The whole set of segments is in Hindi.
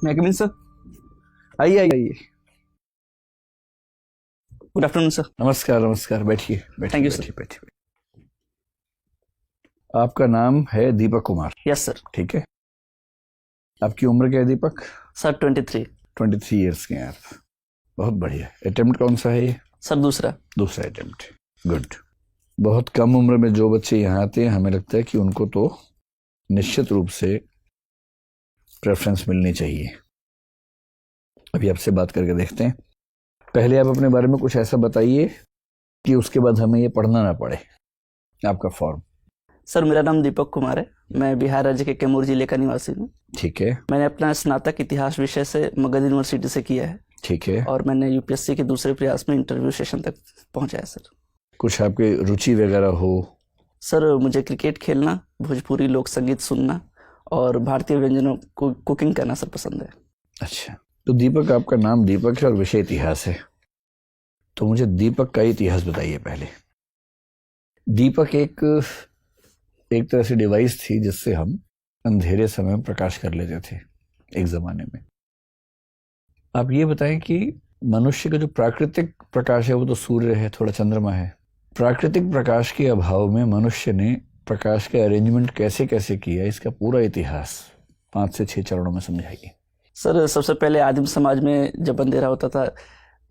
मैं कम इन सर? आइए आइए आइए। Good afternoon sir. नमस्कार नमस्कार, बैठिए Thank you, बैठिए बैठिए। आपका नाम है दीपक कुमार, यस सर। ठीक है। आपकी उम्र क्या है दीपक? सर 23। 23 ईयर्स के हैं आप। बहुत बढ़िया। अटेम्प्ट कौन सा है ये? सर दूसरा अटेम्प्ट। गुड। बहुत कम उम्र में जो बच्चे यहाँ आते हैं, हमें लगता है कि उनको तो निश्चित रूप से प्रेफरेंस मिलनी चाहिए। अभी आपसे बात करके देखते हैं। पहले आप अपने बारे में कुछ ऐसा बताइए कि उसके बाद हमें ये पढ़ना ना पड़े। आपका फॉर्म। सर मेरा नाम दीपक कुमार है। मैं बिहार राज्य के कैमूर जिले का निवासी हूँ। ठीक है। मैंने अपना स्नातक इतिहास विषय से मगध यूनिवर्सिटी से किया है। ठीक है। और मैंने यूपीएससी के दूसरे प्रयास में इंटरव्यू सेशन तक पहुंचा है सर। कुछ आपकी रुचि वगैरह हो? सर मुझे क्रिकेट खेलना, भोजपुरी लोक संगीत सुनना और भारतीय व्यंजनों को कुकिंग करना सर पसंद है। अच्छा, तो दीपक, आपका नाम दीपक है और विषय इतिहास है, तो मुझे दीपक का इतिहास बताइए पहले। दीपक एक तरह से डिवाइस थी जिससे हम अंधेरे समय में प्रकाश कर लेते थे एक जमाने में। आप ये बताएं कि मनुष्य का जो प्राकृतिक प्रकाश है वो तो सूर्य है, थोड़ा चंद्रमा है। प्राकृतिक प्रकाश के अभाव में मनुष्य ने प्रकाश का अरेंजमेंट कैसे कैसे किया, इसका पूरा इतिहास 5 से 6 चरणों में समझाइए। सर सबसे पहले आदिम समाज में जब अंधेरा होता था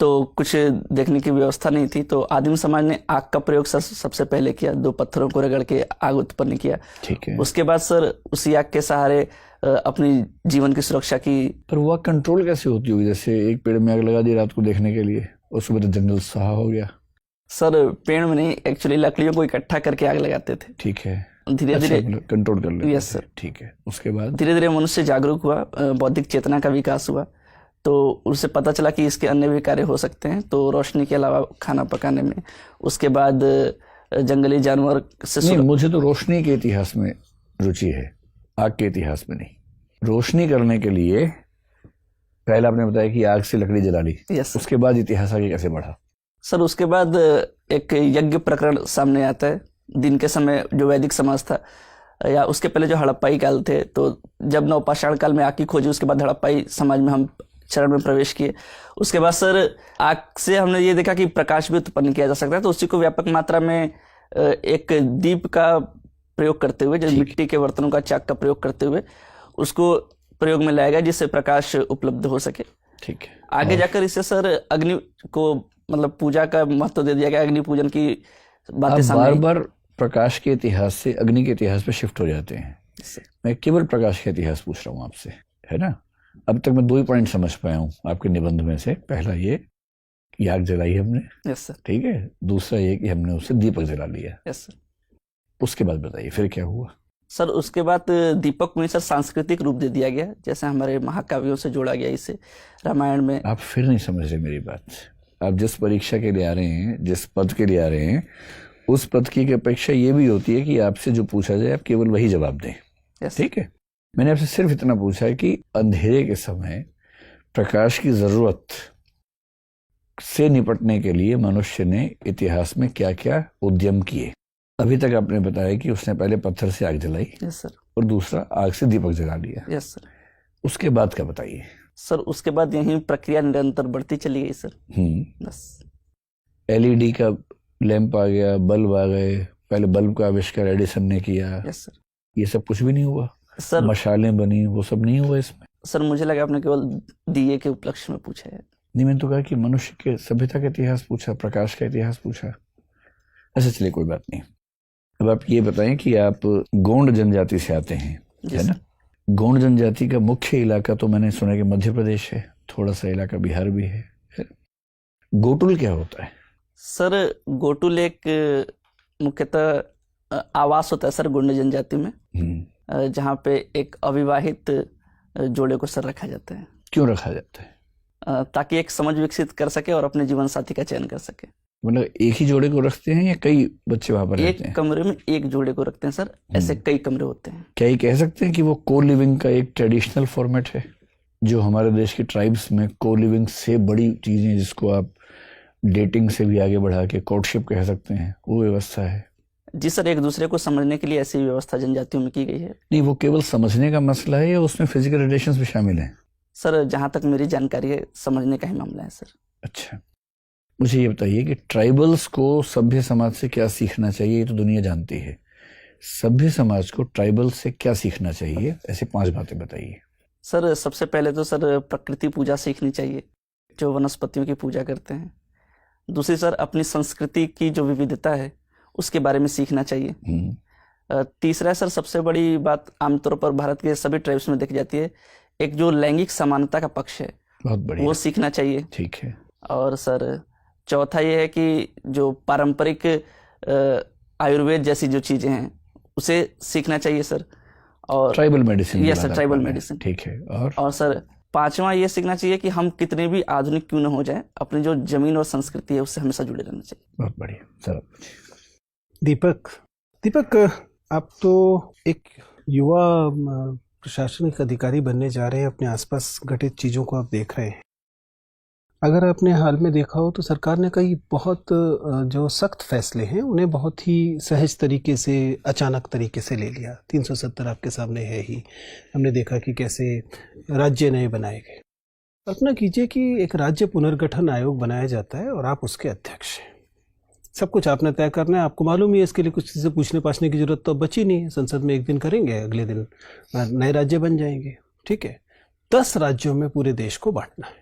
तो कुछ देखने की व्यवस्था नहीं थी, तो आदिम समाज ने आग का प्रयोग सर सबसे पहले किया। 2 पत्थरों को रगड़ के आग उत्पन्न किया। ठीक है। उसके बाद सर उसी आग के सहारे अपनी जीवन की सुरक्षा की। पर वो कंट्रोल कैसे होती होगी? जैसे एक पेड़ में आग लगा दी रात को देखने के लिए और सुबह तो जंगल सहा हो गया। सर पेड़ में नहीं, एक्चुअली लकड़ियों को इकट्ठा करके आग लगाते थे। ठीक है। धीरे धीरे कंट्रोल कर लेते। Yes sir. ठीक है। उसके बाद धीरे धीरे मनुष्य जागरूक हुआ, बौद्धिक चेतना का विकास हुआ, तो उसे पता चला कि इसके अन्य भी कार्य हो सकते हैं, तो रोशनी के अलावा खाना पकाने में। उसके बाद जंगली जानवर से नहीं, मुझे तो रोशनी के इतिहास में रुचि है, आग के इतिहास में नहीं। रोशनी करने के लिए पहले आपने बताया कि आग से लकड़ी जला ली। यस। उसके बाद इतिहास आगे कैसे बढ़ा? सर उसके बाद एक यज्ञ प्रकरण सामने आता है। दिन के समय जो वैदिक समाज था, या उसके पहले जो हड़प्पाई काल थे, तो जब नवपाषाण काल में आग की खोजी, उसके बाद हड़प्पाई समाज में हम चरण में प्रवेश किए। उसके बाद सर आग से हमने ये देखा कि प्रकाश भी उत्पन्न किया जा सकता है, तो उसी को व्यापक मात्रा में एक दीप का प्रयोग करते हुए, जैसे मिट्टी के बर्तनों का चाक का प्रयोग करते हुए उसको प्रयोग में लाया गया जिससे प्रकाश उपलब्ध हो सके। ठीक है। आगे जाकर इससे सर अग्नि को मतलब पूजा का महत्व दे दिया गया। अग्नि पूजन की बातें सामने बार बार प्रकाश के इतिहास से अग्नि के इतिहास पे शिफ्ट हो जाते हैं। मैं केवल प्रकाश का इतिहास पूछ रहा हूँ आपसे, है ना। अब तक मैं 2 ही पॉइंट समझ पाया हूँ आपके निबंध में से। पहला ये कि आग जलाई हमने, यस सर। ठीक है। दूसरा ये कि हमने उससे दीपक जला लिया। Yes sir. उसके बाद बताइए फिर क्या हुआ? सर उसके बाद दीपक में सर सांस्कृतिक रूप दे दिया गया, जैसे हमारे महाकाव्यों से जोड़ा गया इसे। रामायण में आप फिर नहीं समझ रहे मेरी बात। आप जिस परीक्षा के लिए आ रहे हैं, जिस पद के लिए आ रहे हैं, उस पद की अपेक्षा ये भी होती है कि आपसे जो पूछा जाए आप केवल वही जवाब दें। ठीक है। मैंने आपसे सिर्फ इतना पूछा है कि अंधेरे के समय प्रकाश की जरूरत से निपटने के लिए मनुष्य ने इतिहास में क्या क्या उद्यम किए। अभी तक आपने बताया कि उसने पहले पत्थर से आग जलाई। Yes sir. और दूसरा आग से दीपक जला लिया। Yes sir. उसके बाद क्या बताइए? सर उसके बाद यही प्रक्रिया निरंतर बढ़ती चली गई सर। बस LED का लैंप आ गया, बल्ब आ गए। पहले बल्ब का आविष्कार एडिसन ने किया। Yes sir. ये सब कुछ भी नहीं हुआ? सर मशालें बनी, वो सब नहीं हुआ इसमें? सर मुझे लगा आपने केवल दिए के उपलक्ष्य में पूछा है। नहीं, मैंने तो कहा कि मनुष्य के सभ्यता का इतिहास पूछा, प्रकाश का इतिहास पूछा। अच्छा चलिए, कोई बात नहीं। अब आप ये बताएं कि आप गोंड जनजाति से आते हैं, है ना। गोंड जनजाति का मुख्य इलाका तो मैंने सुना कि मध्य प्रदेश है, थोड़ा सा इलाका बिहार भी है। गोटुल क्या होता है? सर गोटुल एक मुख्यतः आवास होता है सर गोंड जनजाति में, जहाँ पे एक अविवाहित जोड़े को सर रखा जाता है। क्यों रखा जाता है? ताकि एक समझ विकसित कर सके और अपने जीवन साथी का चयन कर सके। मतलब एक ही जोड़े को रखते हैं या कई बच्चे वहां पर रहते हैं? एक कमरे में एक जोड़े को रखते हैं सर, ऐसे कई कमरे होते हैं। क्या ये कह सकते हैं कि वो को लिविंग का एक ट्रेडिशनल फॉर्मेट है, जो हमारे देश की ट्राइब्स में को लिविंग से बड़ी चीजें, जिसको आप डेटिंग से भी आगे बढ़ा के कोर्टशिप कह सकते हैं, वो व्यवस्था है? जी सर, एक दूसरे को समझने के लिए ऐसी व्यवस्था जनजातियों में की गई है। नहीं, वो केवल समझने का मसला है या उसमें फिजिकल रिलेशंस भी शामिल हैं? सर जहाँ तक मेरी जानकारी है समझने का ही मामला है सर। अच्छा, मुझे ये बताइए कि ट्राइबल्स को सभ्य समाज से क्या सीखना चाहिए? ये तो दुनिया जानती है। सभ्य समाज को ट्राइबल्स से क्या सीखना चाहिए? ऐसी 5 बातें बताइए। सर सबसे पहले तो सर प्रकृति पूजा सीखनी चाहिए, जो वनस्पतियों की पूजा करते हैं। दूसरी सर अपनी संस्कृति की जो विविधता है उसके बारे में सीखना चाहिए। तीसरा सर सबसे बड़ी बात आमतौर पर भारत के सभी ट्राइब्स में देखी जाती है, एक जो लैंगिक समानता का पक्ष है, बहुत बढ़िया, वो सीखना चाहिए। ठीक है। और सर चौथा ये है कि जो पारंपरिक आयुर्वेद जैसी जो चीजें हैं उसे सीखना चाहिए सर। और tribal medicine, yes sir, tribal medicine, ठीक है। और सर पांचवा ये सीखना चाहिए कि हम कितने भी आधुनिक क्यों न हो जाए, अपनी जो जमीन और संस्कृति है उससे हमेशा जुड़े रहना चाहिए। बहुत बढ़िया सर। दीपक, आप तो एक युवा प्रशासनिक अधिकारी बनने जा रहे हैं, अपने आसपास घटित चीज़ों को आप देख रहे हैं। अगर आपने हाल में देखा हो तो सरकार ने कई बहुत जो सख्त फैसले हैं उन्हें बहुत ही सहज तरीके से, अचानक तरीके से ले लिया। 370 आपके सामने है ही। हमने देखा कि कैसे राज्य नए बनाए गए। कल्पना कीजिए कि एक राज्य पुनर्गठन आयोग बनाया जाता है और आप उसके अध्यक्ष हैं। सब कुछ आपने तय करना है, आपको मालूम ही है, इसके लिए कुछ से पूछने पाछने की जरूरत तो बची नहीं है। संसद में एक दिन करेंगे, अगले दिन नए राज्य बन जाएंगे। ठीक है, 10 राज्यों में पूरे देश को बांटना है।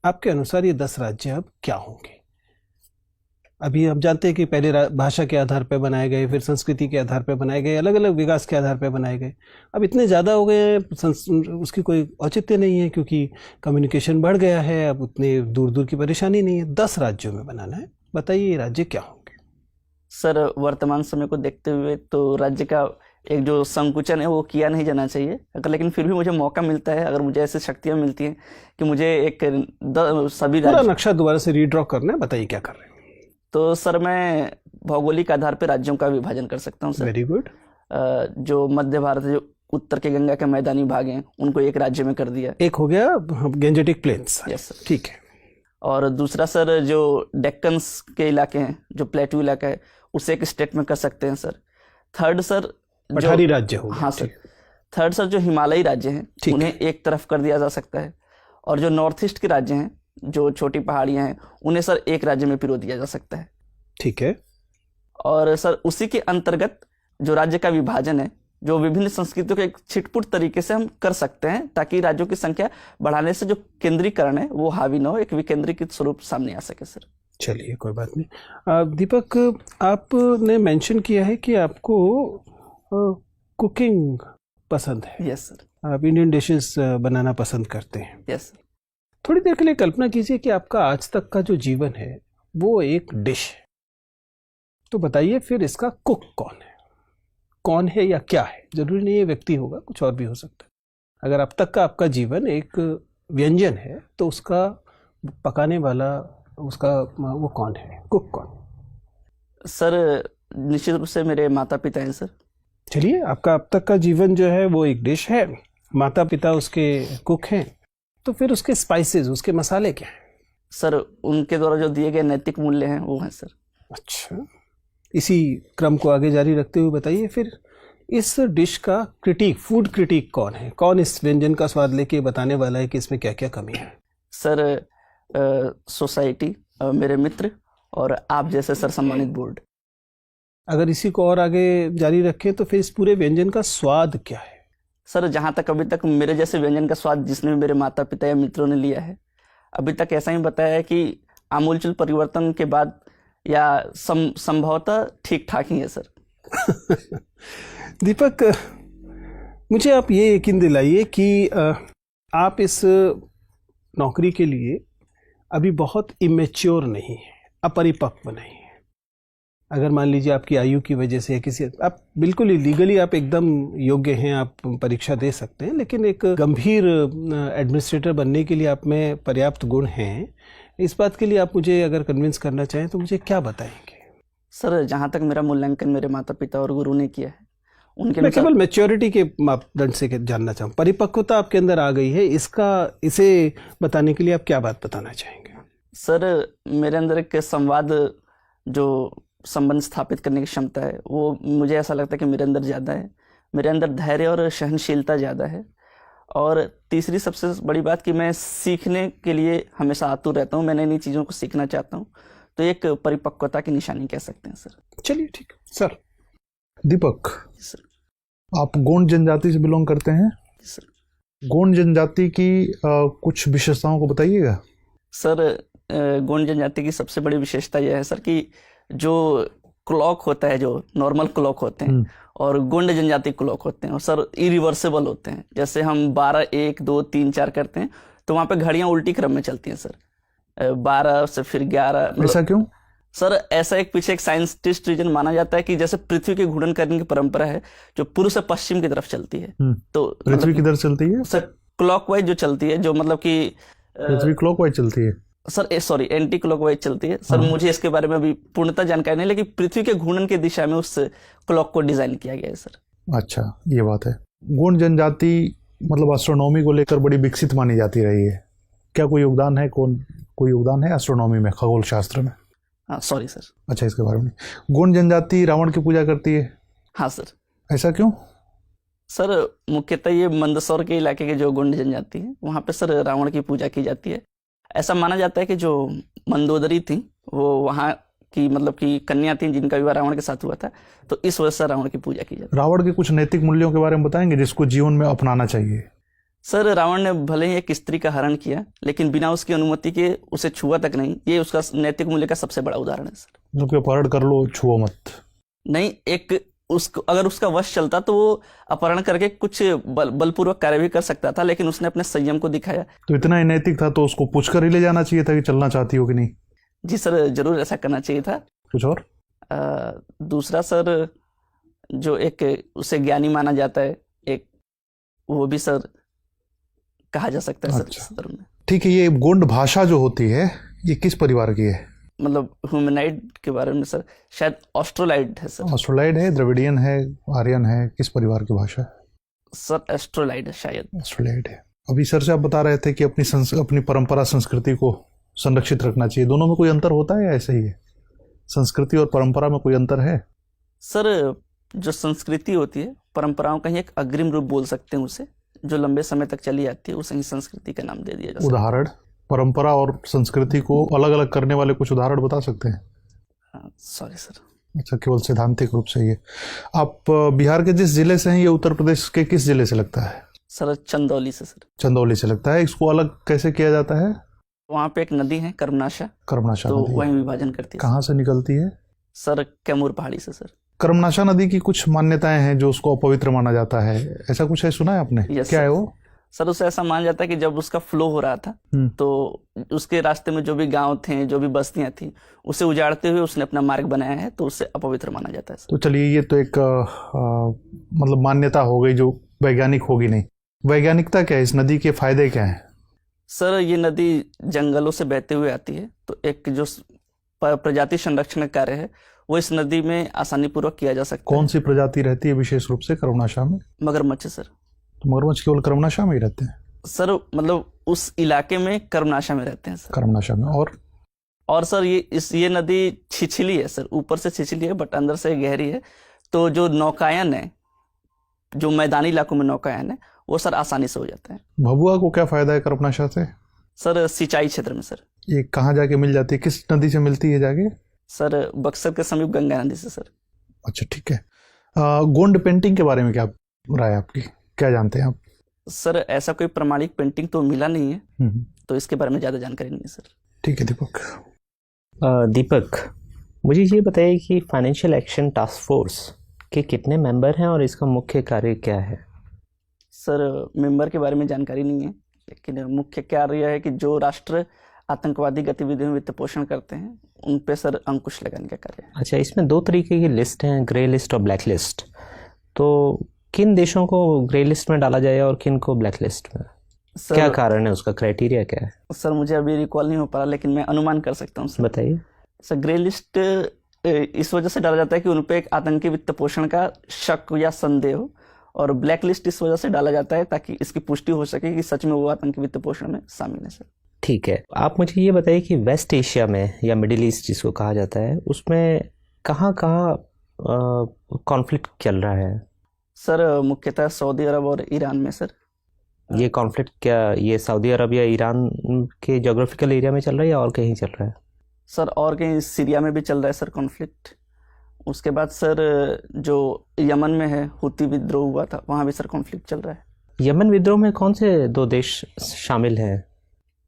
आपके अनुसार ये 10 राज्य अब क्या होंगे? अभी आप जानते हैं कि पहले भाषा के आधार पर बनाए गए, फिर संस्कृति के आधार पर बनाए गए, अलग अलग विकास के आधार पर बनाए गए। अब इतने ज़्यादा हो गए हैं, उसकी कोई औचित्य नहीं है, क्योंकि कम्युनिकेशन बढ़ गया है। अब उतने दूर दूर की परेशानी नहीं है। 10 राज्यों में बनाना है। बताइए ये राज्य क्या होंगे? सर वर्तमान समय को देखते हुए तो राज्य का एक जो संकुचन है वो किया नहीं जाना चाहिए, अगर लेकिन फिर भी मुझे मौका मिलता है, अगर मुझे ऐसी शक्तियाँ मिलती हैं कि मुझे एक सभी पूरा नक्शा दोबारा से रीड्रॉ करना है, बताइए क्या कर रहे हैं? तो सर मैं भौगोलिक आधार पर राज्यों का विभाजन कर सकता हूँ सर। Very good. जो मध्य भारत, जो उत्तर के गंगा के मैदानी भाग हैं, उनको एक राज्य में कर दिया। एक हो गया गैंजेटिक प्लेन्स। यस सर, ठीक है। और दूसरा सर जो डेक्कन्स के इलाके हैं, जो प्लेटू इलाका है, उसे एक स्टेट में कर सकते हैं सर। थर्ड सर पठारी राज्य हो गया। हाँ सर। थर्ड सर जो हिमालयी राज्य हैं उन्हें एक तरफ कर दिया जा सकता है, और जो नॉर्थ ईस्ट के राज्य हैं, जो छोटी पहाड़ियां हैं, उन्हें सर एक राज्य में पिरो दिया जा सकता है। ठीक है। और सर उसी के अंतर्गत जो राज्य का विभाजन है, जो विभिन्न संस्कृतियों के एक छिटपुट तरीके से हम कर सकते हैं, ताकि राज्यों की संख्या बढ़ाने से जो केंद्रीकरण है वो हावी न हो, एक विकेंद्रीकृत स्वरूप सामने आ सके सर। चलिए कोई बात नहीं। दीपक, आपने मेंशन किया है कि आपको कुकिंग पसंद है। Yes sir. आप इंडियन डिशेस बनाना पसंद करते हैं। यस। थोड़ी देर के लिए कल्पना कीजिए कि आपका आज तक का जो जीवन है वो एक डिश है, तो बताइए फिर इसका कुक कौन है या क्या है? जरूरी नहीं है व्यक्ति होगा, कुछ और भी हो सकता है। अगर अब तक का आपका जीवन एक व्यंजन है तो उसका पकाने वाला, उसका वो कौन है, कुक कौन? सर निश्चित रूप से मेरे माता पिता हैं सर। चलिए, आपका अब तक का जीवन जो है वो एक डिश है, माता पिता उसके कुक हैं, तो फिर उसके स्पाइसेस, उसके मसाले क्या हैं? सर उनके द्वारा जो दिए गए नैतिक मूल्य हैं वो हैं सर। अच्छा, इसी क्रम को आगे जारी रखते हुए बताइए फिर इस डिश का क्रिटिक, फूड क्रिटिक कौन है? कौन इस व्यंजन का स्वाद लेके बताने वाला है कि इसमें क्या क्या कमी है? सर सोसाइटी, मेरे मित्र और आप जैसे सर सम्मानित बोर्ड। अगर इसी को और आगे जारी रखें तो फिर इस पूरे व्यंजन का स्वाद क्या है? सर जहाँ तक अभी तक मेरे जैसे व्यंजन का स्वाद जिसने भी मेरे माता पिता या मित्रों ने लिया है, अभी तक ऐसा ही बताया है कि आमूलचूल परिवर्तन के बाद या संभवतः ठीक ठाक ही है सर। दीपक, मुझे आप ये यकीन दिलाइए कि आप इस नौकरी के लिए अभी बहुत इमेच्योर नहीं है, अपरिपक्व नहीं है। अगर मान लीजिए आपकी आयु की वजह से किसी, आप बिल्कुल ही लीगली आप एकदम योग्य हैं, आप परीक्षा दे सकते हैं, लेकिन एक गंभीर एडमिनिस्ट्रेटर बनने के लिए आप में पर्याप्त गुण हैं। इस बात के लिए आप मुझे अगर कन्विंस करना चाहें तो मुझे क्या बताएंगे? सर जहाँ तक मेरा मूल्यांकन मेरे माता पिता और गुरु ने किया है, उनके मैं केवल मैच्योरिटी के मापदंड से जानना चाहूँ, परिपक्वता आपके अंदर आ गई है, इसे बताने के लिए आप क्या बात बताना चाहेंगे? सर मेरे अंदर एक संवाद, जो संबंध स्थापित करने की क्षमता है, वो मुझे ऐसा लगता है कि मेरे अंदर ज़्यादा है। मेरे अंदर धैर्य और सहनशीलता ज़्यादा है, और तीसरी सबसे बड़ी बात कि मैं सीखने के लिए हमेशा आतुर रहता हूँ, मैं नई नई चीज़ों को सीखना चाहता हूँ, तो एक परिपक्वता की निशानी कह सकते हैं सर। चलिए ठीक है सर। दीपक, सर आप गोंड जनजाति से बिलोंग करते हैं। सर गोंड जनजाति की कुछ विशेषताओं को बताइएगा। सर गोंड जनजाति की सबसे बड़ी विशेषता यह है सर कि जो क्लॉक होता है, जो नॉर्मल क्लॉक होते हैं और गोंड जनजाति क्लॉक होते हैं, और सर इरिवर्सेबल होते हैं। जैसे हम 12 1 2 3 4 करते हैं तो वहाँ पे घड़ियाँ उल्टी क्रम में चलती हैं सर। 12 से फिर 11। ऐसा क्यों? सर ऐसा एक पीछे एक साइंटिस्ट रीजन माना जाता है कि जैसे पृथ्वी के घूर्णन करने की परंपरा है जो पूर्व से पश्चिम की तरफ चलती है, तो पृथ्वी किधर चलती है? सर क्लॉकवाइज जो चलती है, जो मतलब कि पृथ्वी क्लॉकवाइज चलती है सर, सॉरी एंटी क्लॉकवाइज चलती है सर। मुझे इसके बारे में अभी पूर्णतः जानकारी नहीं, लेकिन पृथ्वी के घूर्णन की दिशा में उस क्लॉक को डिजाइन किया गया है सर। अच्छा, ये बात है। गोंड जनजाति मतलब एस्ट्रोनॉमी को लेकर बड़ी विकसित मानी जाती रही है। क्या कोई योगदान है, कोई योगदान है एस्ट्रोनॉमी में, खगोल शास्त्र में? हाँ सॉरी सर। अच्छा, इसके बारे में। गोंड जनजाति रावण की पूजा करती है। हाँ सर। ऐसा क्यों? सर मुख्यतः ये मंदसौर के इलाके के जो गोंड जनजाति है वहाँ पे सर रावण की पूजा की जाती है। ऐसा माना जाता है कि जो मंदोदरी थी वो वहाँ की मतलब कि कन्या थी जिनका विवाह रावण के साथ हुआ था, तो इस वजह से रावण की पूजा की जाती है। रावण के कुछ नैतिक मूल्यों के बारे में बताएंगे जिसको जीवन में अपनाना चाहिए? सर रावण ने भले ही एक स्त्री का हरण किया लेकिन बिना उसकी अनुमति के उसे छुआ तक नहीं, ये उसका नैतिक मूल्य का सबसे बड़ा उदाहरण है सर। मतलब अपहरण कर लो, छुओ मत? नहीं, एक उसको अगर उसका वश चलता तो वो अपहरण करके कुछ बलपूर्वक कार्य भी कर सकता था, लेकिन उसने अपने संयम को दिखाया। तो इतना ही नैतिक था तो उसको पूछकर ही ले जाना चाहिए था कि चलना चाहती हो कि नहीं? जी सर, जरूर ऐसा करना चाहिए था। कुछ और? दूसरा सर, जो एक उसे ज्ञानी माना जाता है, एक वो भी सर कहा जा सकता है। अच्छा। सर इस धर्म में। ठीक है, ये गोंड भाषा जो होती है ये किस परिवार की है? मतलब ह्यूमनाइड के बारे में सर शायद ऑस्ट्रोलाइड है सर। ऑस्ट्रोलाइड है, द्रविडियन है, आर्यन है, किस परिवार की भाषा है? सर एस्ट्रोलाइड है शायद। ऑस्ट्रोलाइड है। अभी सर से आप बता रहे थे कि अपनी परंपरा संस्कृति को संरक्षित रखना चाहिए। दोनों में कोई अंतर होता है या ऐसे ही है? संस्कृति और परंपरा में कोई अंतर है? सर जो संस्कृति होती है, परंपराओं का ही एक अग्रिम रूप बोल सकते हैं उसे, जो लंबे समय तक चली आती है, उसे ही संस्कृति का नाम दे दिया जा सकता है। उदाहरण? परंपरा और संस्कृति को अलग अलग करने वाले कुछ उदाहरण बता सकते हैं? Sorry sir. अच्छा, केवल सैद्धांतिक रूप से ये। आप बिहार के जिस जिले से हैं ये उत्तर प्रदेश के किस जिले से लगता है? सर चंदौली से सर। चंदौली से लगता है। इसको अलग कैसे किया जाता है? वहाँ पे एक नदी है कर्मनाशा, कर्मनाशा तो नदी। वहीं विभाजन करती है। कहाँ से निकलती है? सर कैमूर पहाड़ी से सर। कर्मनाशा नदी की कुछ मान्यताएं हैं जो उसको अपवित्र माना जाता है, ऐसा कुछ है, सुना है आपने? Yes, क्या sir. है वो? सर उसे ऐसा माना जाता है कि जब उसका फ्लो हो रहा था तो उसके रास्ते में जो भी गांव थे, जो भी बस्तियां थी, उसे उजाड़ते हुए उसने अपना मार्ग बनाया है, तो उसे अपवित्र माना जाता है सर। तो चलिए, ये तो एक मतलब मान्यता हो गई जो वैज्ञानिक होगी नहीं। वैज्ञानिकता क्या है? इस नदी के फायदे क्या हैं? सर ये नदी जंगलों से बहते हुए आती है, तो एक जो प्रजाति संरक्षण का कार्य है वो इस नदी में आसानी पूर्वक किया जा सकता है। कौन सी प्रजाति रहती है विशेष रूप से कर्मनाशा में? मगरमच्छ सर। तो मगरमच्छ केवल कर्मनाशा में ही रहते हैं? सर मतलब उस इलाके में कर्मनाशा में रहते हैं सर। कर्मनाशा में। और सर ये नदी छिछली है सर, ऊपर से छिछली है बट अंदर से गहरी है, तो जो नौकायन है, जो मैदानी इलाकों में नौकायन है, वो सर आसानी से हो जाता है। भभुआ को क्या फायदा है कर्मनाशा से? सर सिंचाई क्षेत्र में सर। ये कहाँ जाके मिल जाती है, किस नदी से मिलती है जाके? सर बक्सर के समीप गंगा नदी से सर। अच्छा, ठीक है। गोंड पेंटिंग के बारे में क्या राय आपकी, क्या जानते हैं आप? सर ऐसा कोई प्रमाणिक पेंटिंग तो मिला नहीं है, तो इसके बारे में ज़्यादा जानकारी नहीं है सर। ठीक है दीपक। दीपक, मुझे ये बताइए कि फाइनेंशियल एक्शन टास्क फोर्स के कितने मेंबर हैं और इसका मुख्य कार्य क्या है? सर मेंबर के बारे में जानकारी नहीं है, लेकिन मुख्य कार्य है कि जो राष्ट्र आतंकवादी गतिविधियों में वित्त पोषण करते हैं उन पे सर अंकुश लगाने का कार्य है। अच्छा, इसमें 2 तरीके की लिस्ट हैं, ग्रे लिस्ट और ब्लैक लिस्ट। तो किन देशों को ग्रे लिस्ट में डाला जाए और किन को ब्लैक लिस्ट में? क्या कारण है, उसका क्राइटेरिया क्या है? सर मुझे अभी रिकॉल नहीं हो पा रहा, लेकिन मैं अनुमान कर सकता हूँ सर। बताइए। सर ग्रे लिस्ट इस वजह से डाला जाता है कि उन पे एक आतंकी वित्त पोषण का शक या संदेह हो, और ब्लैक लिस्ट इस वजह से डाला जाता है ताकि इसकी पुष्टि हो सके कि सच में वो आतंकी वित्त पोषण में शामिल है सर। ठीक है, आप मुझे ये बताइए कि वेस्ट एशिया में या मिडिल ईस्ट जिसको कहा जाता है, उसमें कहाँ कॉन्फ्लिक्ट चल रहा है? सर मुख्यतः सऊदी अरब और ईरान में सर। ये कॉन्फ्लिक्ट क्या ये सऊदी अरब या ईरान के जोग्राफिकल एरिया में चल रहा है या और कहीं चल रहा है? सर और कहीं सीरिया में भी चल रहा है सर कॉन्फ्लिक्ट। उसके बाद सर जो यमन में है हुती विद्रोह हुआ था, वहाँ भी सर कॉन्फ्लिक्ट चल रहा है। यमन विद्रोह में कौन से 2 देश शामिल हैं?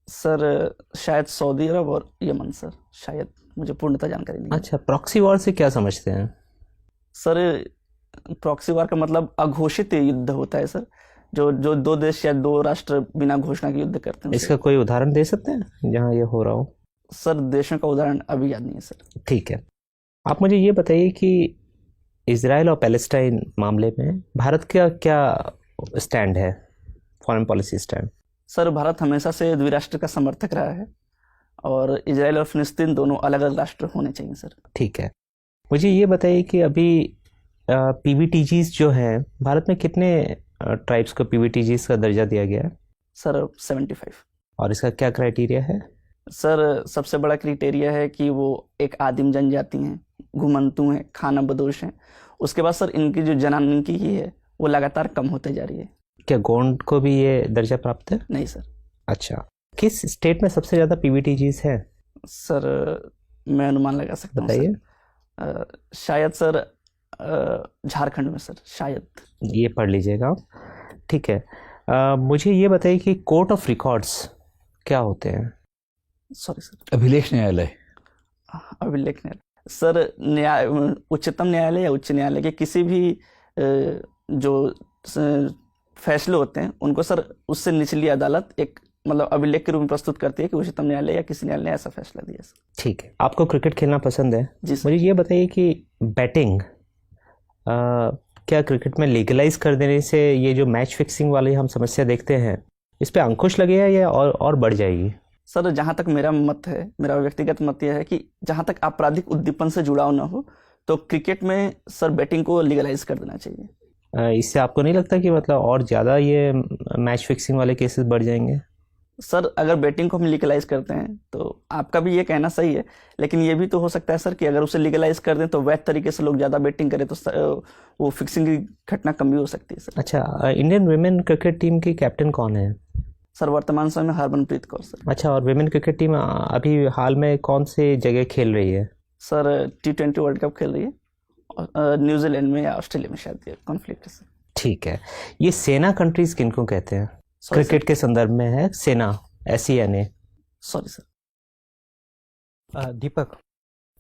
सर शायद सऊदी अरब और यमन सर, शायद, मुझे पूर्णतः जानकारी नहीं है। अच्छा, प्रॉक्सी वॉर से क्या समझते हैं? सर प्रॉक्सी वार का मतलब अघोषित युद्ध होता है सर, जो जो 2 देश या 2 राष्ट्र बिना घोषणा के युद्ध करते हैं। इसका कोई उदाहरण दे सकते हैं जहाँ ये हो रहा हो? सर देशों का उदाहरण अभी याद नहीं है सर। ठीक है, आप मुझे ये बताइए कि इजराइल और पैलेस्टाइन मामले में भारत का क्या स्टैंड है, foreign policy stand? Sir Bharat हमेशा से द्विराष्ट्र का समर्थक रहा है और इजराइल और फिलिस्तीन दोनों अलग अलग राष्ट्र होने चाहिए सर। ठीक है, मुझे ये बताइए कि अभी पीबीटीजीज जो है भारत में कितने ट्राइब्स को पीबीटीजीज का दर्जा दिया गया है? सर 75। और इसका क्या क्राइटेरिया है? सर सबसे बड़ा क्राइटेरिया है कि वो एक आदिम जनजाति हैं, घुमंतू हैं, खाना बदोश हैं। उसके बाद सर इनकी जो जनसांख्यिकी है वो लगातार कम होते जा रही है। क्या गोंड को भी ये दर्जा प्राप्त है? नहीं सर। अच्छा, किस स्टेट में सबसे ज़्यादा पीबीटीजीज है? सर मैं अनुमान लगा सकता हूँ बताइए। सर। शायद सर झारखंड में सर, शायद। ये पढ़ लीजिएगा आप। ठीक है, मुझे ये बताइए कि कोर्ट ऑफ रिकॉर्ड्स क्या होते हैं? सॉरी सर, अभिलेख न्यायालय। अभिलेख न्यायालय सर, न्याय उच्चतम न्यायालय या उच्च न्यायालय के किसी भी जो फैसले होते हैं उनको सर उससे निचली अदालत एक मतलब अभिलेख के रूप में प्रस्तुत करती है कि उच्चतम न्यायालय या किसी न्यायालय ने ऐसा फैसला दिया सर। ठीक है, आपको क्रिकेट खेलना पसंद है? जी सर। मुझे ये बताइए कि बैटिंग क्या क्रिकेट में लीगलाइज कर देने से ये जो मैच फिक्सिंग वाली हम समस्या देखते हैं इस पे अंकुश लगेगा या और बढ़ जाएगी? सर जहाँ तक मेरा मत है, मेरा व्यक्तिगत मत यह है कि जहाँ तक आपराधिक उद्दीपन से जुड़ाव ना हो तो क्रिकेट में सर बैटिंग को लीगलाइज कर देना चाहिए। इससे आपको नहीं लगता कि मतलब और ज़्यादा ये मैच फिक्सिंग वाले केसेस बढ़ जाएंगे? सर अगर बैटिंग को हम लीगलाइज करते हैं तो आपका भी ये कहना सही है, लेकिन ये भी तो हो सकता है सर कि अगर उसे लीगलाइज कर दें तो वैध तरीके से लोग ज़्यादा बैटिंग करें तो वो फिक्सिंग की घटना कम भी हो सकती है सर। अच्छा, इंडियन वुमेन क्रिकेट टीम की कैप्टन कौन है? सर वर्तमान समय में हरमनप्रीत कौर सर। अच्छा, और वुमेन क्रिकेट टीम अभी हाल में कौन से जगह खेल रही है? सर T20 वर्ल्ड कप खेल रही है और न्यूजीलैंड में या ऑस्ट्रेलिया में शायद ये कॉन्फ्लिक्ट है सर। ठीक है, ये सेना कंट्रीज किनको कहते हैं? क्रिकेट के संदर्भ में है सेना, SENA। Sorry sir. दीपक,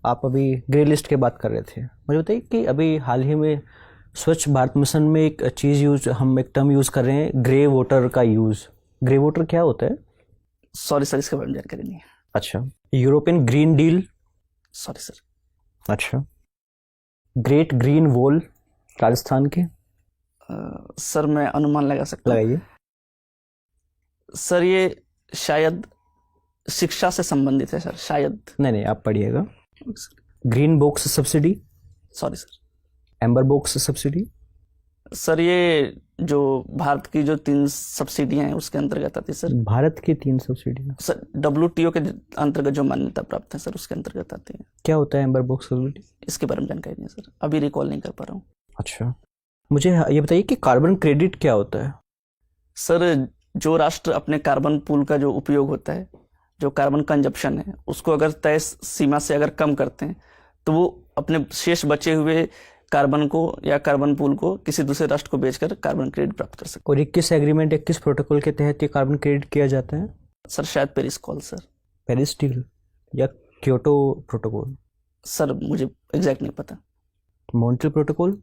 आप अभी ग्रे लिस्ट की बात कर रहे थे। मुझे बताइए कि अभी हाल ही में स्वच्छ भारत मिशन में एक चीज़ हम एक टर्म यूज़ कर रहे हैं, ग्रे वोटर का यूज़। ग्रे वोटर क्या होता है? सॉरी सर, इसके बारे में जानकारी नहीं है। अच्छा, European green deal. Sorry sir. अच्छा, ग्रेट ग्रीन वॉल राजस्थान के। सर मैं अनुमान लगा सकता हूँ। लगाइए। सर ये शायद शिक्षा से संबंधित है सर, शायद। नहीं, आप पढ़िएगा। Green box subsidy. Sorry sir. Amber box subsidy. Sir ये जो भारत की जो 3 सब्सिडियां हैं उसके अंतर्गत आती है सर। भारत की 3 सब्सिडियाँ सर WTO के अंतर्गत जो मान्यता प्राप्त है सर उसके अंतर्गत आती है। क्या होता है एम्बर बॉक्स सब्सिडी? इसके बारे में जानकारी नहीं है सर, अभी रिकॉल नहीं कर पा रहा हूँ। अच्छा, मुझे ये बताइए कि कार्बन क्रेडिट क्या होता है? सर जो राष्ट्र अपने कार्बन पूल का जो उपयोग होता है, जो कार्बन कंजप्शन है, उसको अगर तय सीमा से अगर कम करते हैं तो वो अपने शेष बचे हुए कार्बन को या कार्बन पूल को किसी दूसरे राष्ट्र को बेचकर कार्बन क्रेडिट प्राप्त कर सकते और 21 एग्रीमेंट 21 प्रोटोकॉल के तहत ये कार्बन क्रेडिट किया जाता है? हैं। सर शायद Paris call sir. Paris deal या क्योटो प्रोटोकॉल? सर मुझे एग्जैक्ट नहीं पता। Montreal protocol?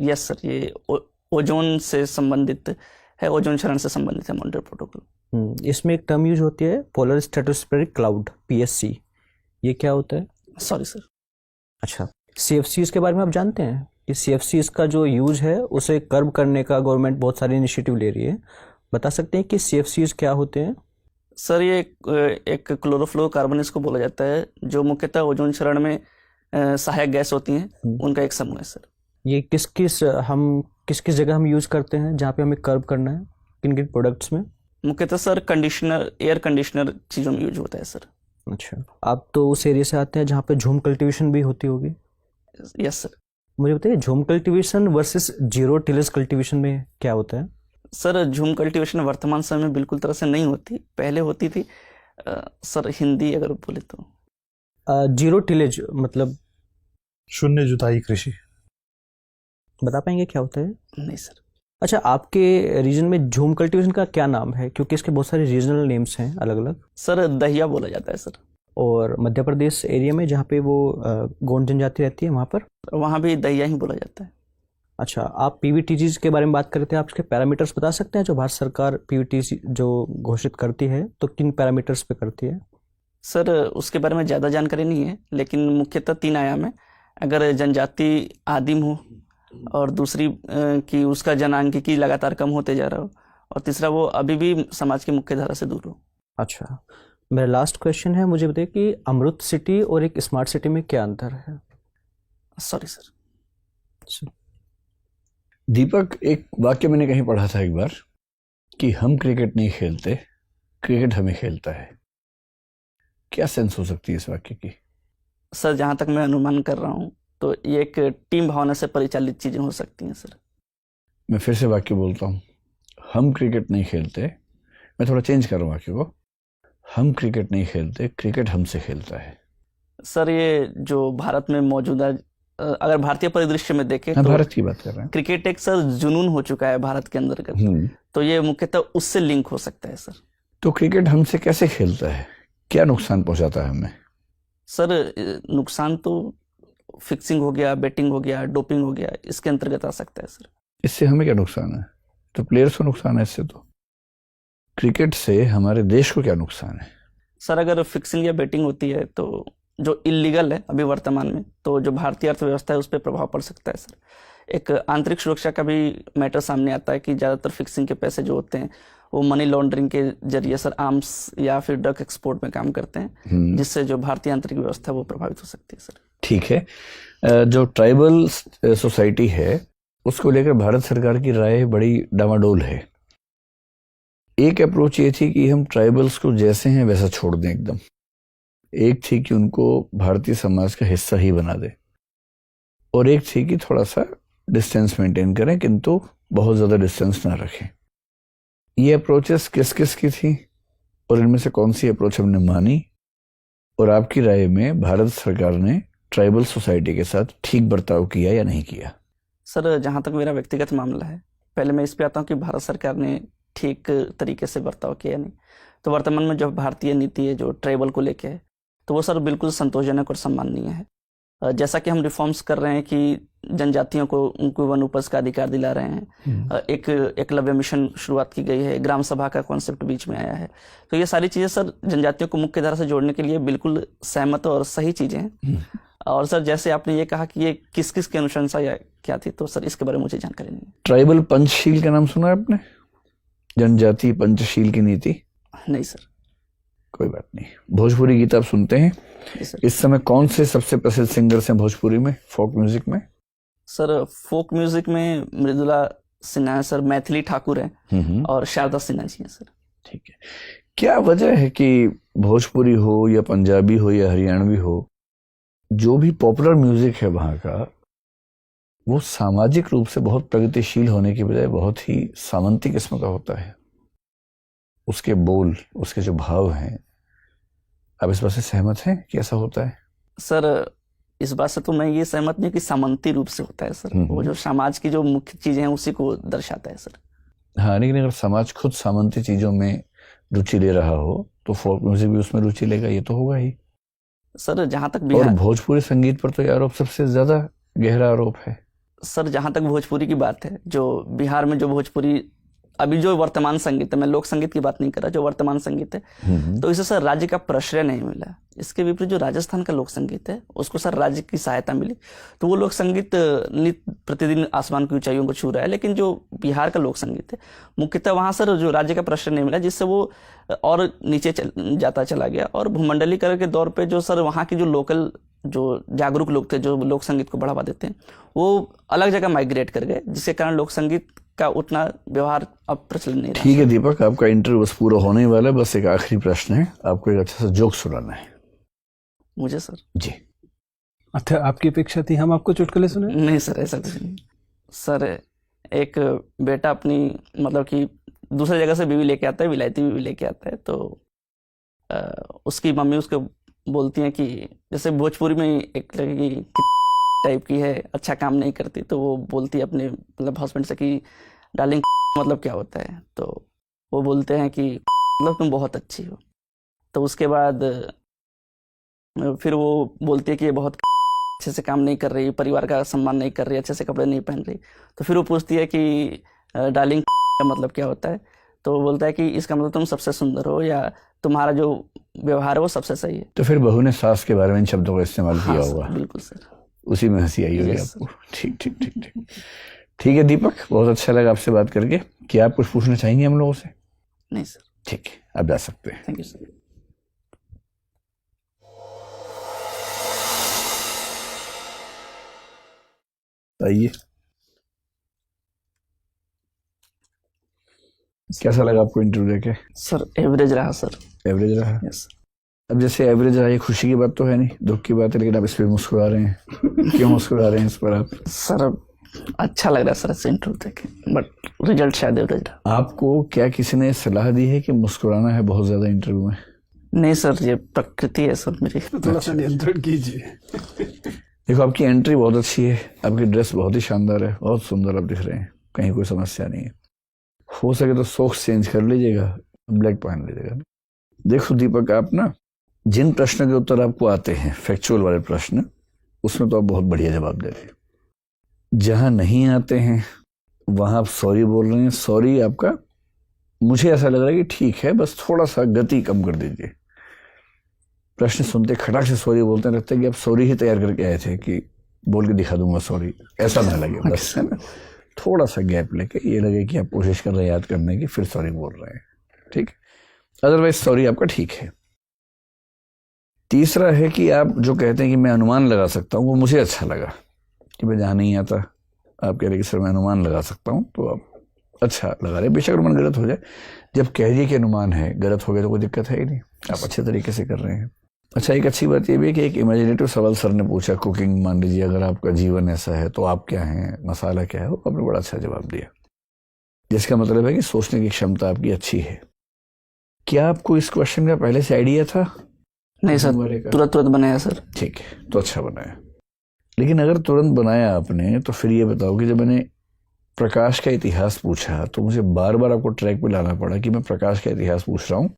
यस सर, ये ओजोन से संबंधित है, ओजोन क्षरण से संबंधित है मॉन्ट्रियल प्रोटोकॉल। इसमें एक टर्म यूज होती है पोलर स्ट्रेटोस्फेरिक क्लाउड, PSC। ये क्या होता है? Sorry sir. अच्छा, CFCs के बारे में आप जानते हैं कि CFCs का जो यूज है उसे कर्ब करने का गवर्नमेंट बहुत सारे इनिशिएटिव ले रही है। बता सकते हैं कि CFCs क्या होते हैं? सर ये एक क्लोरोफ्लोरोकार्बन इसको बोला जाता है, जो मुख्यतः ओजोन क्षरण में सहायक गैस होती हैं, उनका एक समूह है सर। ये किस किस जगह हम यूज करते हैं जहाँ पे हमें कर्ब करना है, किन किन प्रोडक्ट्स में? मुख्यतः सर कंडीशनर, एयर कंडीशनर चीज़ों में यूज होता है सर। अच्छा, आप तो उस एरिया से आते हैं जहाँ पे झूम कल्टीवेशन भी होती होगी। Yes sir. मुझे बताइए झूम cultivation versus zero tillage cultivation में क्या होता है? सर झूम कल्टीवेशन वर्तमान समय में बिल्कुल तरह से नहीं होती, पहले होती थी। सर हिंदी अगर बोले तो जीरो टिलेज मतलब शून्य जुताई कृषि। बता पाएंगे क्या होता है? नहीं सर। अच्छा, आपके रीजन में झूम कल्टीवेशन का क्या नाम है? क्योंकि इसके बहुत सारे रीजनल नेम्स हैं अलग अलग। सर दहिया बोला जाता है सर। और मध्य प्रदेश एरिया में जहाँ पे वो गोंड जनजाति रहती है वहाँ पर? वहाँ भी दहिया ही बोला जाता है। अच्छा, आप पीवीटीजी के बारे में बात कर रहे थे, आप इसके पैरामीटर्स बता सकते हैं जो भारत सरकार पीवीटीजी जो घोषित करती है तो किन पैरामीटर्स पे करती है? सर उसके बारे में ज़्यादा जानकारी नहीं है, लेकिन मुख्यतः 3 आयाम है। अगर जनजाति आदिम हो, और दूसरी कि उसका जनांकिकी लगातार कम होते जा रहा हो, और तीसरा वो अभी भी समाज की मुख्य धारा से दूर हो। अच्छा, मेरा लास्ट क्वेश्चन है, मुझे बताइए कि अमृत सिटी और एक स्मार्ट सिटी में क्या अंतर है? Sorry sir. दीपक, एक वाक्य मैंने कहीं पढ़ा था एक बार कि हम क्रिकेट नहीं खेलते, क्रिकेट हमें खेलता है। क्या सेंस हो सकती है इस वाक्य की? सर जहाँ तक मैं अनुमान कर रहा हूँ तो ये एक टीम भावना से परिचालित चीज़ें हो सकती हैं सर। मैं फिर से वाक्य बोलता हूँ, हम क्रिकेट नहीं खेलते। मैं थोड़ा चेंज कर रहा हूँ वाक्य को, हम क्रिकेट नहीं खेलते, क्रिकेट हमसे खेलता है। सर ये जो भारत में मौजूदा, अगर भारतीय परिदृश्य में देखें हाँ, तो भारत की बात कर रहे हैं। क्रिकेट एक सर जुनून हो चुका है भारत के अंदर का, तो ये मुख्यतः उससे लिंक हो सकता है सर। तो क्रिकेट हमसे कैसे खेलता है? क्या नुकसान पहुंचाता है हमें? सर नुकसान तो फिक्सिंग हो गया, बेटिंग हो गया, डोपिंग हो गया, इसके अंतर्गत आ सकता है सर। इससे हमें क्या नुकसान है? तो प्लेयर्स को नुकसान है इससे। तो क्रिकेट से हमारे देश को क्या नुकसान है? सर अगर फिक्सिंग या बेटिंग होती है तो जो इलीगल है अभी वर्तमान में, तो जो भारतीय अर्थव्यवस्था है उस पर प्रभाव पड़ सकता है सर। एक आंतरिक सुरक्षा का भी मैटर सामने आता है कि ज़्यादातर फिक्सिंग के पैसे जो होते हैं वो मनी लॉन्ड्रिंग के जरिए सर आर्म्स या फिर ड्रग एक्सपोर्ट में काम करते हैं, जिससे जो भारतीय आंतरिक व्यवस्था है वो प्रभावित हो सकती है सर। ठीक है, जो ट्राइबल सोसाइटी है उसको लेकर भारत सरकार की राय बड़ी डामाडोल है। एक अप्रोच ये थी कि हम ट्राइबल्स को जैसे हैं वैसा छोड़ दें एकदम। एक थी कि उनको भारतीय समाज का हिस्सा ही बना दे, और एक थी कि थोड़ा सा डिस्टेंस मेंटेन करें किंतु बहुत ज़्यादा डिस्टेंस ना रखें। ये अप्रोचेस किस किस की थी और इनमें से कौन सी अप्रोच हमने मानी, और आपकी राय में भारत सरकार ने ट्राइबल सोसाइटी के साथ ठीक बर्ताव किया या नहीं किया? सर जहाँ तक मेरा व्यक्तिगत मामला है, पहले मैं इस पे आता हूँ कि भारत सरकार ने ठीक तरीके से बर्ताव किया नहीं। तो वर्तमान में जो भारतीय नीति है जो ट्राइबल को लेके है, तो वो सर बिल्कुल संतोषजनक और सम्माननीय है। जैसा कि हम रिफॉर्म्स कर रहे हैं कि जनजातियों को उनको वन उपज का अधिकार दिला रहे हैं, एक एकलव्य मिशन शुरुआत की गई है, ग्राम सभा का कॉन्सेप्ट बीच में आया है, तो ये सारी चीज़ें सर जनजातियों को मुख्य धारा से जोड़ने के लिए बिल्कुल सहमत और सही चीज़ें हैं। और सर जैसे आपने ये कहा कि ये किस किस की अनुशंसा या क्या थी, तो सर इसके बारे में मुझे जानकारी नहीं है। ट्राइबल पंचशील का नाम सुना है आपने? जनजाति पंचशील की नीति? नहीं सर। कोई बात नहीं। भोजपुरी गीत आप सुनते हैं? इस समय कौन से सबसे प्रसिद्ध सिंगर्स हैं भोजपुरी में, फोक म्यूजिक में? सर फोक म्यूजिक में मृदुला सिन्हा है सर, मैथिली ठाकुर है और शारदा सिन्हा जी हैं सर। ठीक है, क्या वजह है कि भोजपुरी हो या पंजाबी हो या हरियाणवी हो, जो भी पॉपुलर म्यूजिक है वहाँ का, वो सामाजिक रूप से बहुत प्रगतिशील होने की बजाय बहुत ही सामंती किस्म का होता है? उसके बोल, उसके जो भाव हैं, आप इस बात से सहमत हैं कि ऐसा होता है? सर इस बात से तो मैं ये सहमत नहीं कि सामंती रूप से होता है सर, वो जो समाज की जो मुख्य चीजें हैं उसी को दर्शाता है सर। हाँ, लेकिन अगर समाज खुद सामंती चीजों में रुचि ले रहा हो तो फोक म्यूजिक भी उसमें रुचि लेगा, ये तो होगा ही सर। जहाँ तक और भोजपुरी संगीत पर तो ये आरोप सबसे ज्यादा गहरा आरोप है सर। जहाँ तक भोजपुरी की बात है, जो बिहार में जो भोजपुरी अभी जो वर्तमान संगीत है, मैं लोक संगीत की बात नहीं कर रहा, जो वर्तमान संगीत है, तो इसे सर राज्य का प्रश्रय नहीं मिला। इसके विपरीत जो राजस्थान का लोक संगीत है उसको सर राज्य की सहायता मिली, तो वो लोक संगीत नित्य प्रतिदिन आसमान की ऊंचाइयों को छू रहा है। लेकिन जो बिहार का लोक संगीत है मुख्यतः वहाँ सर जो राज्य का प्रश्रय नहीं मिला, जिससे वो और नीचे जाता चला गया। और भूमंडलीकरण के दौर पर जो सर वहाँ की जो लोकल जो जागरूक लोग थे जो लोक संगीत को बढ़ावा देते हैं, वो अलग जगह माइग्रेट कर गए, जिसके कारण लोक संगीत का उतना व्यवहार अब प्रचलित नहीं रहा। ठीक है दीपक, आपका इंटरव्यू बस पूरा होने वाला है, बस एक आखिरी प्रश्न है, आपको एक अच्छा सा जोक सुनाना है मुझे सर। जी। अच्छा, आपकी अपेक्षा थी हम आपको चुटकुले सुने? नहीं सर, ऐसा कुछ नहीं सर। एक बेटा अपनी मतलब कि दूसरी जगह से बीवी लेके आता है, विलायती बीवी लेके आता है, तो उसकी मम्मी उसको बोलती है कि जैसे भोजपुरी में एक लड़की टाइप की है, अच्छा काम नहीं करती, तो वो बोलती है अपने मतलब हस्बैंड से कि डार्लिंग मतलब क्या होता है, तो वो बोलते हैं कि मतलब तुम बहुत अच्छी हो। तो उसके बाद फिर वो बोलती है कि ये बहुत अच्छे से काम नहीं कर रही, परिवार का सम्मान नहीं कर रही, अच्छे से कपड़े नहीं पहन रही। तो फिर वो पूछती है कि डार्लिंग का मतलब क्या होता है, तो वो बोलता है कि इसका मतलब तुम सबसे सुंदर हो या तुम्हारा जो व्यवहार है वो सबसे सही है। तो फिर बहू ने सास के बारे में इन शब्दों का इस्तेमाल हाँ किया सर, होगा, बिल्कुल सर। उसी में हंसी आई होगी Yes, आपको। ठीक ठीक ठीक ठीक ठीक है दीपक, बहुत अच्छा लगा आपसे बात करके। क्या आप कुछ पूछना चाहेंगे हम लोगों से? नहीं सर, ठीक है, आप जा सकते हैं। Thank you sir. आइए, कैसा लगा आपको इंटरव्यू देके? सर एवरेज रहा सर। एवरेज रहा? यस। अब जैसे एवरेज रहा, ये खुशी की बात तो है नहीं, दुख की बात है, लेकिन आप इस पर मुस्कुरा रहे हैं, क्यों मुस्कुरा रहे हैं इस पर आप? सर अच्छा लग रहा है सर ऐसे इंटरव्यू देखे, बट रिजल्ट शायद एवरेज रहा। आपको क्या किसी ने सलाह दी है कि मुस्कुराना है बहुत ज्यादा इंटरव्यू में? नहीं सर, ये प्रकृति है सर मेरी। थोड़ा सा नियंत्रण कीजिए। देखो, आपकी एंट्री बहुत अच्छी है, आपकी ड्रेस बहुत ही शानदार है, बहुत सुंदर आप दिख रहे हैं, कहीं कोई समस्या नहीं है। हो सके तो सॉक्स चेंज कर लीजिएगा, ब्लैक पहन लीजिएगा। देखो दीपक, आप ना जिन प्रश्नों के उत्तर आपको आते हैं, फैक्चुअल वाले प्रश्न, उसमें तो आप बहुत बढ़िया जवाब दे रहे हैं। जहां नहीं आते हैं वहां आप सॉरी बोल रहे हैं। सॉरी आपका मुझे ऐसा लग रहा है कि ठीक है, बस थोड़ा सा गति कम कर दीजिए। प्रश्न सुनते खटाक से सॉरी बोलते हैं, लगता है कि आप सॉरी ही तैयार करके आए थे कि बोल के दिखा दूंगा सॉरी, ऐसा ना लगे। बस है ना, थोड़ा सा गैप लेके ये लगे कि आप कोशिश कर रहे हैं याद करने की, फिर सॉरी बोल रहे हैं। ठीक, अदरवाइज सॉरी आपका ठीक है। तीसरा है कि आप जो कहते हैं कि मैं अनुमान लगा सकता हूँ, वो मुझे अच्छा लगा कि मैं जहाँ नहीं आता आप कह रहे कि सर मैं अनुमान लगा सकता हूँ, तो आप अच्छा लगा रहे। बेशक अनुमान गलत हो जाए, जब कह दिए कि अनुमान है, गलत हो गया तो कोई दिक्कत है ही नहीं, आप अच्छे तरीके से कर रहे हैं। अच्छा, एक अच्छी बात ये भी है कि एक इमेजिनेटिव सवाल सर ने पूछा, कुकिंग, मान लीजिए अगर आपका जीवन ऐसा है तो आप क्या हैं, मसाला क्या है, वो आपने बड़ा अच्छा जवाब दिया, जिसका मतलब है कि सोचने की क्षमता आपकी अच्छी है। क्या आपको इस क्वेश्चन का पहले से आइडिया था? नहीं सर, तुरंत बनाया सर। ठीक है, तो अच्छा बनाया। लेकिन अगर तुरंत बनाया आपने, तो फिर ये बताओ कि जब मैंने प्रकाश का इतिहास पूछा तो मुझे बार बार आपको ट्रैक पे लाना पड़ा कि मैं प्रकाश का इतिहास पूछ रहा हूँ,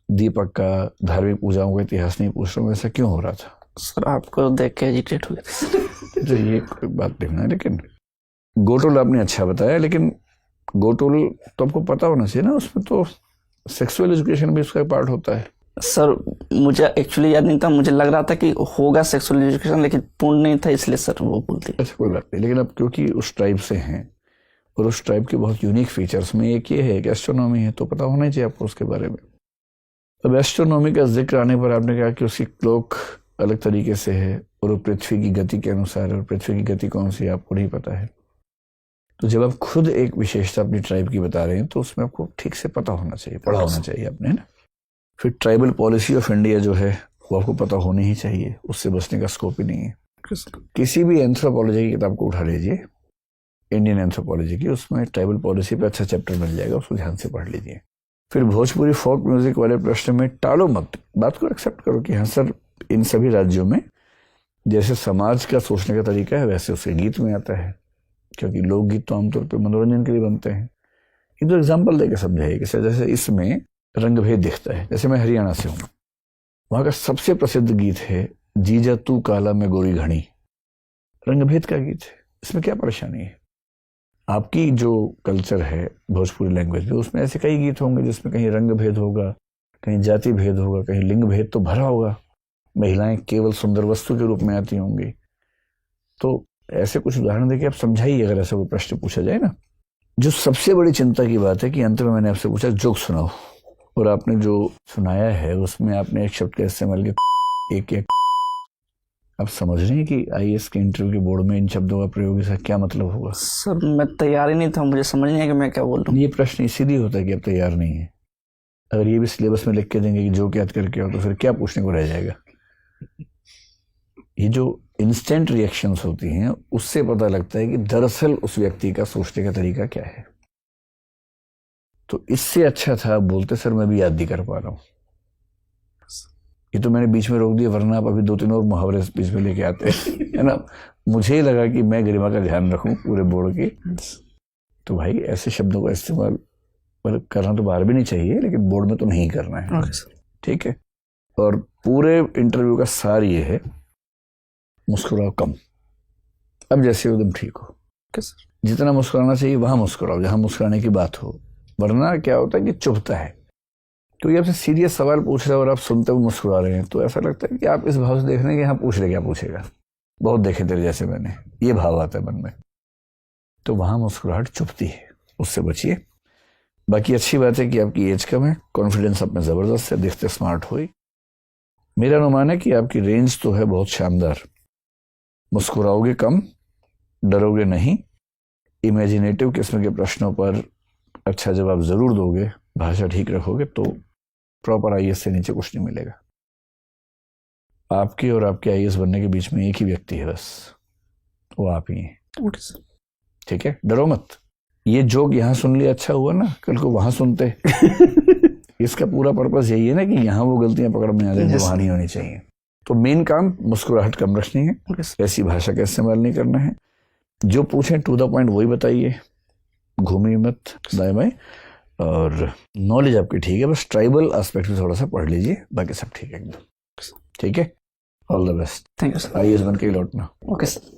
दीपक का धार्मिक पूजाओं का इतिहास नहीं पूछ रहा हूँ। ऐसा क्यों हो रहा था? सर आपको देख के एजिटेट हो गया। तो ये कोई बात देखना है, लेकिन गोटोल आपने अच्छा बताया, लेकिन गोटोल तो आपको पता होना चाहिए ना, उसमें तो सेक्सुअल एजुकेशन भी उसका पार्ट होता है। सर मुझे एक्चुअली याद नहीं था, मुझे लग रहा था कि होगा सेक्सुअल एजुकेशन, लेकिन पूर्ण नहीं था, इसलिए सर वो बोलती। अच्छा, कोई बात नहीं, लेकिन अब क्योंकि उस ट्राइब से हैं और उस ट्राइब के बहुत यूनिक फीचर्स में एक ये है कि एस्ट्रोनॉमी है, तो पता होना ही चाहिए आपको उसके बारे में। अब एस्ट्रोनॉमी का जिक्र आने पर आपने कहा कि उसकी क्लॉक अलग तरीके से है और वो पृथ्वी की गति के अनुसार, और पृथ्वी की गति कौन सी आपको नहीं पता है। तो जब आप खुद एक विशेषता अपनी ट्राइब की बता रहे हैं तो उसमें आपको ठीक से पता होना चाहिए, पढ़ा होना चाहिए आपने, है ना। फिर ट्राइबल पॉलिसी ऑफ इंडिया जो है वो आपको पता होनी ही चाहिए, उससे बचने का स्कोप ही नहीं है। किसी भी एंथ्रोपोलॉजी की किताब को उठा लीजिए, इंडियन एंथ्रोपोलॉजी की, उसमें ट्राइबल पॉलिसी पे अच्छा चैप्टर मिल जाएगा, उसको ध्यान से पढ़ लीजिए। फिर भोजपुरी फोक म्यूजिक वाले प्रश्न में टालो मत, बात को एक्सेप्ट करो कि हाँ सर, इन सभी राज्यों में जैसे समाज का सोचने का तरीका है वैसे उसके गीत में आता है, क्योंकि लोकगीत तो आमतौर पर मनोरंजन के लिए बनते हैं। ये तो एग्जाम्पल देकर समझाइए कि सर जैसे इसमें रंगभेद दिखता है। जैसे मैं हरियाणा से हूँ, वहाँ का सबसे प्रसिद्ध गीत है जीजा तू काला में गोरी घड़ी, रंगभेद का गीत है, इसमें क्या परेशानी है? आपकी जो कल्चर है भोजपुरी लैंग्वेज में, उसमें ऐसे कई गीत होंगे जिसमें कहीं रंग भेद होगा, कहीं जाति भेद होगा, कहीं लिंग भेद तो भरा होगा, महिलाएं केवल सुंदर वस्तु के रूप में आती होंगी। तो ऐसे कुछ उदाहरण देके आप समझाइए अगर ऐसा कोई प्रश्न पूछा जाए ना। जो सबसे बड़ी चिंता की बात है कि अंत में मैंने आपसे पूछा जोक सुनाओ, और आपने जो सुनाया है उसमें आपने एक शब्द का इस्तेमाल किया, एक आप समझ रहे हैं कि आईएएस के इंटरव्यू के बोर्ड में इन शब्दों का प्रयोग इसका क्या मतलब होगा? सर मैं तैयार ही नहीं था, मुझे समझ नहीं है कि मैं क्या बोल रहा हूँ। ये प्रश्न इसीलिए होता है कि आप तैयार नहीं है। अगर ये भी सिलेबस में लिख के देंगे कि जो याद करके आओ, तो फिर क्या पूछने को रह जाएगा? ये जो इंस्टेंट रिएक्शंस होती हैं उससे पता लगता है कि दरअसल उस व्यक्ति का सोचने का तरीका क्या है। तो इससे अच्छा था आप बोलते सर मैं भी याद नहीं कर पा रहा हूँ। ये तो मैंने बीच में रोक दिया, वरना आप अभी 2-3 और मुहावरे बीच में लेके आते है ना। मुझे ही लगा कि मैं गरिमा का ध्यान रखूं पूरे बोर्ड की। तो भाई ऐसे शब्दों का इस्तेमाल करना तो बाहर भी नहीं चाहिए, लेकिन बोर्ड में तो नहीं करना है। ठीक है। और पूरे इंटरव्यू का सार ये है, मुस्कुराओ कम। अब जैसे एकदम ठीक हो, जितना मुस्कुराना चाहिए वहां मुस्कुराओ जहां मुस्कुराने की बात हो, वरना क्या होता है कि चुभता है। क्योंकि आपसे सीरियस सवाल पूछ रहे हैं और आप सुनते हुए मुस्कुरा रहे हैं, तो ऐसा लगता है कि आप इस भाव से देख रहे हैं कि हाँ पूछ रहे क्या पूछेगा, बहुत देखे तेरे जैसे मैंने, ये भाव आता है मन में। तो वहां मुस्कुराहट चुभती है, उससे बचिए। बाकी अच्छी बात है कि आपकी एज कम है, कॉन्फिडेंस आप में जबरदस्त है, दिखते स्मार्ट हुई। मेरा अनुमान है कि आपकी रेंज तो है बहुत शानदार। मुस्कुराओगे कम, डरोगे नहीं, इमेजिनेटिव किस्म के प्रश्नों पर अच्छा जवाब जरूर दोगे, भाषा ठीक रखोगे तो प्रॉपर आईएएस से नीचे कुछ नहीं मिलेगा। आपके और आपके आईएएस बनने के बीच में एक ही व्यक्ति है बस, वो आप ही हैं। ठीक है, डरो मत। ये जोक यहाँ सुन लिया अच्छा हुआ ना, कल को वहां सुनते इसका पूरा पर्पस यही है ना कि यहाँ वो गलतियां पकड़ में आ जाए जो वहां नहीं होनी चाहिए। तो मेन काम मुस्कुराहट कम रखनी है, ऐसी भाषा का इस्तेमाल नहीं करना है। जो पूछें टू द पॉइंट वही बताइए, घूमी मत दाएं बाएं। और नॉलेज आपकी ठीक है, बस ट्राइबल एस्पेक्ट में थोड़ा सा पढ़ लीजिए, बाकी सब ठीक है एकदम। ठीक है, all the best. Thank you sir. IAS बन के ही लौटना। Okay sir.